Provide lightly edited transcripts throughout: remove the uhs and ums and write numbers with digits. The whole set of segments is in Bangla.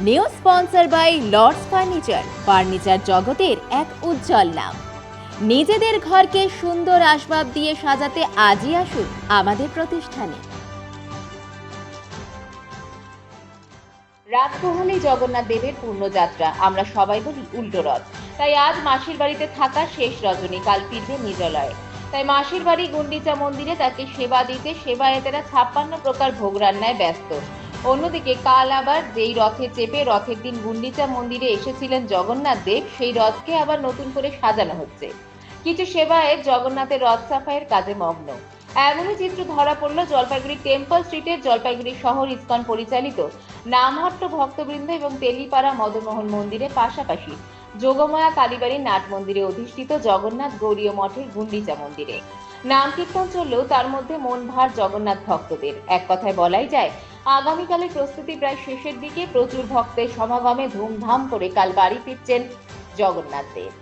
New sponsor by Lords furniture জগতের এক উজ্জ্বল নাম। নিজেদের ঘরকে সুন্দর আসবাব দিয়ে সাজাতে আজই আসুন আমাদের প্রতিষ্ঠানে। রাত পোহালেই জগন্নাথ দেবের পূর্ণযাত্রা, আমরা সবাই বলি উল্টো রথ। তাই আজ মাসির বাড়িতে থাকা শেষ রজনী, কাল ফিরবে নিজলয়ে। তাই মাসির বাড়ি গুন্ডিচা মন্দিরে তাকে সেবা দিতে সেবায়েতেরা 56 প্রকার ভোগ রান্নায় ব্যস্ত। অন্যদিকে কাল আবার যেই রথে চেপে রথের দিন গুন্ডিচা মন্দিরে এসেছিলেন জগন্নাথ দেব, সেই রথকে আবার নতুন করে সাজানো হচ্ছে। কিছু সেবায়েত জগন্নাথের রথ সাফাইয়ের কাজে মগ্ন। এমনই চিত্র ধরা পড়ল জলপাইগুড়ি টেম্পল স্ট্রিটের জলপাইগুড়ি শহর ইসকন পরিচালিত নামহট্ট ভক্তবৃন্দ এবং তেলিপাড়া মদনমোহন মন্দিরের পাশাপাশি যোগমায়া কালীবাড়ির নাট মন্দিরে অধিষ্ঠিত জগন্নাথ গৌরীয় মঠের গুন্ডিচা মন্দিরে। নাম কীর্তন চললেও তার মধ্যে মন ভার জগন্নাথ ভক্তদের। এক কথায় বলাই যায়, আগামীকালের প্রস্তুতি প্রায় শেষের দিকে। প্রচুর ভক্তের সমাগমে ধুমধাম করে কাল বাড়ি ফিরছেন জগন্নাথ দেব।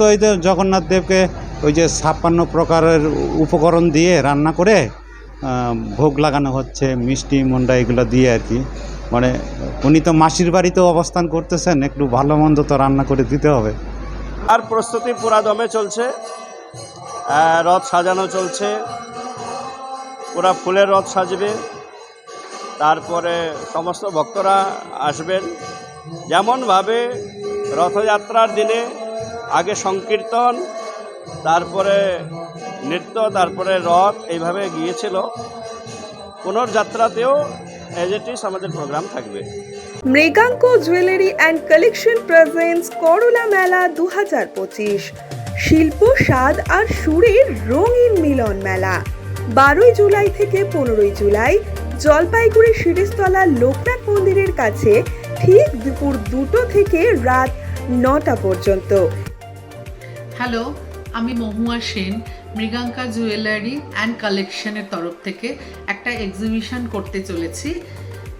তো এই জগন্নাথ দেবকে ওই যে 56 প্রকারের উপকরণ দিয়ে রান্না করে ভোগ লাগানো হচ্ছে, মিষ্টি মন্ডা এগুলো দিয়ে আর কি। মানে উনি তো মাসির বাড়িতেও অবস্থান করতেছেন, একটু ভালো মন্দ তো রান্না করে দিতে হবে। আর প্রস্তুতি পুরা দমে চলছে, রথ সাজানো চলছে, পুরা ফুলের রথ সাজবে। তারপরে সমস্ত ভক্তরা আসবেন। যেমনভাবে রথযাত্রার দিনে আগে সংকীর্তন, তারপরে নৃত্য, তারপরে রথ, এইভাবে গিয়েছিল, পুনর্যাত্রাতেও এজ ইট ইজ আমাদের প্রোগ্রাম থাকবে। Mriganka jewellery and collection presents করলা মেলা 2025, শিল্প, স্বাদ আর সুরের রঙিন মিলন মেলা। 12 জুলাই থেকে 15 জুলাই জলপাইগুড়ি শিরিষতলা লোকনাথ মন্দিরের কাছে, ঠিক দুপুর 2টো থেকে রাত 9টা পর্যন্ত। হ্যালো, আমি মহুয়া সেন মৃগাঙ্কা জুয়েলারি অ্যান্ড কালেকশনের তরফ থেকে একটা এক্সিবিশন করতে চলেছি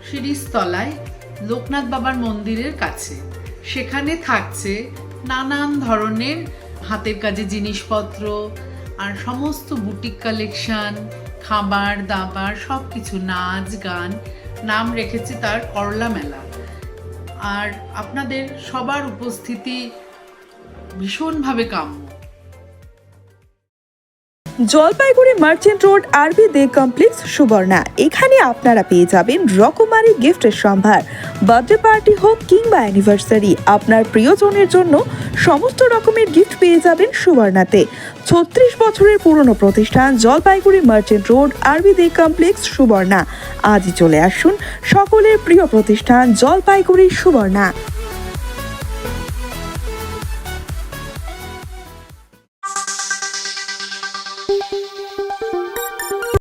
শিরিষতলায় লোকনাথ বাবার মন্দিরের কাছে। সেখানে থাকছে নানান ধরনের হাতের কাজে জিনিসপত্র আর সমস্ত বুটিক কালেকশন, খাবার দাবার সব কিছু, নাচ গান। নাম রেখেছি তার করলা মেলা। আর আপনাদের সবার উপস্থিতি ভীষণভাবে কাম্য। জলপাইগুড়ি মার্চেন্ট রোড আরবি দে কমপ্লেক্স সুবর্ণা। এখানে আপনারা পেয়ে যাবেন রকমারি গিফটের সম্ভার। বার্থডে পার্টি হোক কিংবা অ্যানিভার্সারি, আপনার প্রিয়জনের জন্য সমস্ত রকমের গিফট পেয়ে যাবেন সুবর্ণাতে। 36 বছরের পুরনো প্রতিষ্ঠান জলপাইগুড়ি মার্চেন্ট রোড আরবি দে কমপ্লেক্স সুবর্ণা। আজই চলে আসুন সকলের প্রিয় প্রতিষ্ঠান জলপাইগুড়ি সুবর্ণা।